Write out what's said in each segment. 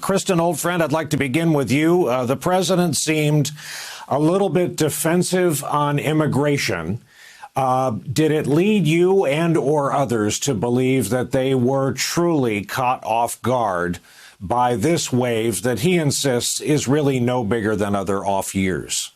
Kristen, old friend, I'd like to begin with you. The president seemed a little bit defensive on immigration. Did it lead you and or others to believe that they were truly caught off guard by this wave that he insists is really no bigger than other off years?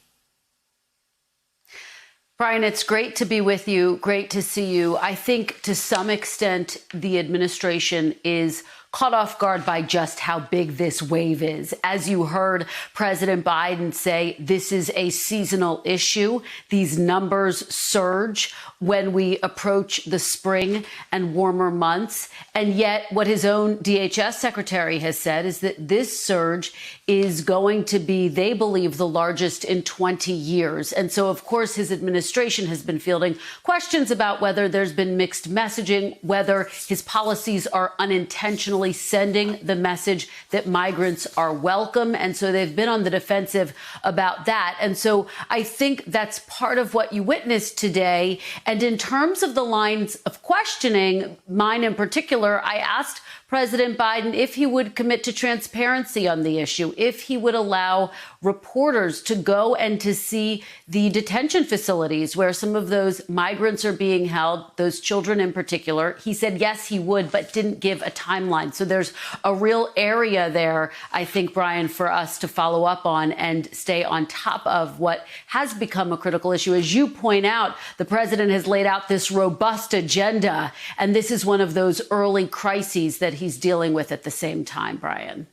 Brian, it's great to be with you. Great to see you. I think to some extent, the administration is caught off guard by just how big this wave is. As you heard President Biden say, this is a seasonal issue. These numbers surge when we approach the spring and warmer months. And yet what his own DHS secretary has said is that this surge is going to be, they believe, the largest in 20 years. And so, of course, his administration has been fielding questions about whether there's been mixed messaging, whether his policies are unintentionally sending the message that migrants are welcome. And so they've been on the defensive about that. And so I think that's part of what you witnessed today. And in terms of the lines of questioning, mine in particular, I asked President Biden if he would commit to transparency on the issue, if he would allow reporters to go and to see the detention facilities where some of those migrants are being held, those children in particular. He said, yes, he would, but didn't give a timeline. So there's a real area there, I think, Brian, for us to follow up on and stay on top of what has become a critical issue. As you point out, the president has laid out this robust agenda, and this is one of those early crises that he's dealing with at the same time, Brian.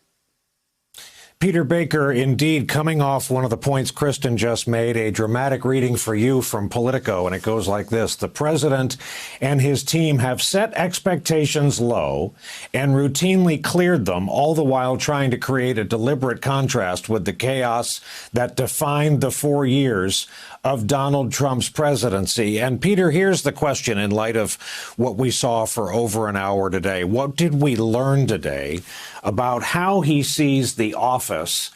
Peter Baker, indeed, coming off one of the points Kristen just made, a dramatic reading for you from Politico, and it goes like this. The president and his team have set expectations low and routinely cleared them, all the while trying to create a deliberate contrast with the chaos that defined the 4 years of Donald Trump's presidency. And Peter, here's the question in light of what we saw for over an hour today. What did we learn today about how he sees the office,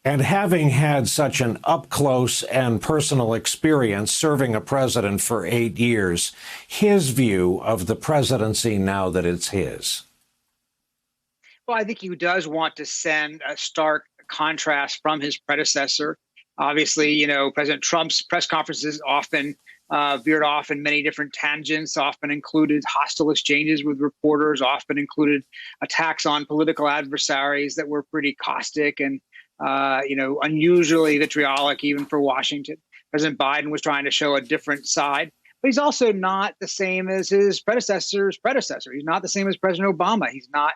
and having had such an up-close and personal experience serving a president for 8 years, his view of the presidency now that it's his? Well, I think he does want to send a stark contrast from his predecessor. Obviously, you know, President Trump's press conferences often veered off in many different tangents, often included hostile exchanges with reporters, often included attacks on political adversaries that were pretty caustic and, unusually vitriolic, even for Washington. President Biden was trying to show a different side, but he's also not the same as his predecessor's predecessor. He's not the same as President Obama. He's not,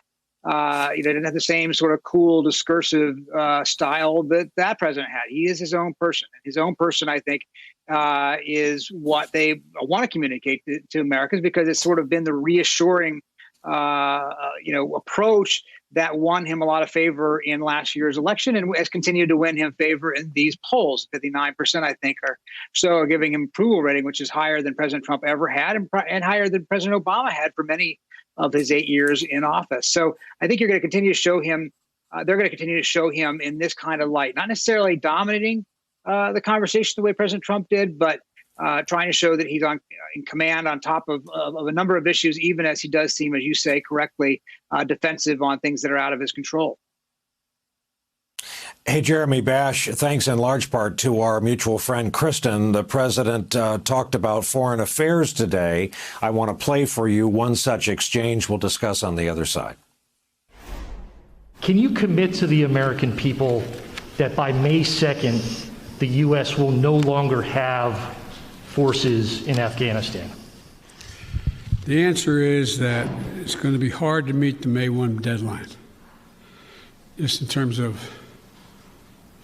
he didn't have the same sort of cool, discursive style that president had. He is his own person. His own person, I think, is what they want to communicate to Americans, because it's sort of been the reassuring, approach that won him a lot of favor in last year's election and has continued to win him favor in these polls. 59%, I think, are so giving him approval rating, which is higher than President Trump ever had and higher than President Obama had for many of his 8 years in office. So I think you're going to continue to show him, they're going to continue to show him in this kind of light, not necessarily dominating the conversation the way President Trump did, but trying to show that he's in command on top of a number of issues, even as he does seem, as you say correctly, defensive on things that are out of his control. Hey, Jeremy Bash, thanks in large part to our mutual friend Kristen. The president talked about foreign affairs today. I want to play for you one such exchange we'll discuss on the other side. Can you commit to the American people that by May 2nd, the U.S. will no longer have forces in Afghanistan? The answer is that it's going to be hard to meet the May 1 deadline, just in terms of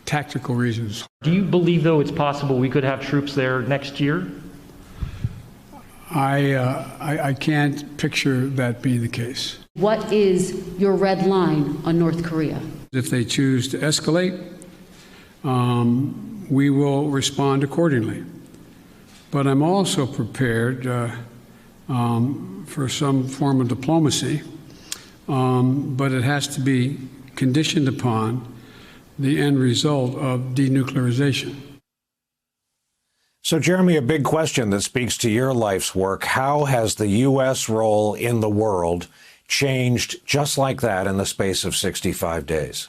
tactical reasons. Do you believe, though, it's possible we could have troops there next year? I can't picture that being the case. What is your red line on North Korea? If they choose to escalate, we will respond accordingly. But I'm also prepared for some form of diplomacy, but it has to be conditioned upon the end result of denuclearization. So, Jeremy, a big question that speaks to your life's work. How has the U.S. role in the world changed just like that in the space of 65 days.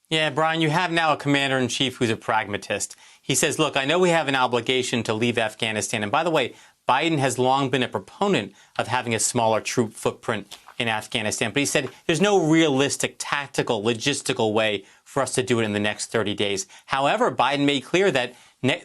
Yeah, Brian, you have now a commander-in-chief who's a pragmatist. He says, look, I know we have an obligation to leave Afghanistan. And by the way, Biden has long been a proponent of having a smaller troop footprint in Afghanistan. But he said there's no realistic, tactical, logistical way for us to do it in the next 30 days. However, Biden made clear that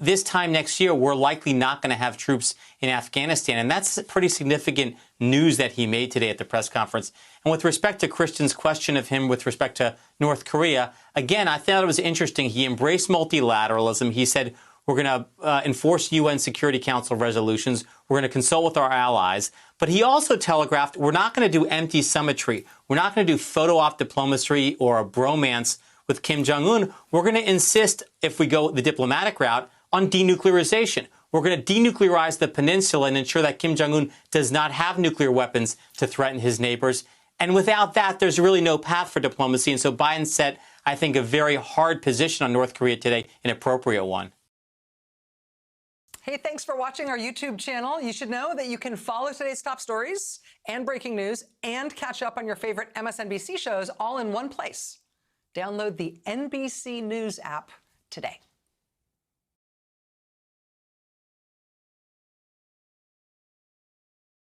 this time next year, we're likely not going to have troops in Afghanistan. And that's pretty significant news that he made today at the press conference. And with respect to Christian's question of him with respect to North Korea, again, I thought it was interesting. He embraced multilateralism. He said, we're going to enforce UN Security Council resolutions. We're going to consult with our allies. But he also telegraphed, we're not going to do empty symmetry. We're not going to do photo op diplomacy or a bromance with Kim Jong-un. We're going to insist, if we go the diplomatic route, on denuclearization. We're going to denuclearize the peninsula and ensure that Kim Jong-un does not have nuclear weapons to threaten his neighbors. And without that, there's really no path for diplomacy. And so Biden set, I think, a very hard position on North Korea today, an appropriate one. Hey, thanks for watching our YouTube channel. You should know that you can follow today's top stories and breaking news and catch up on your favorite MSNBC shows all in one place. Download the NBC News app today.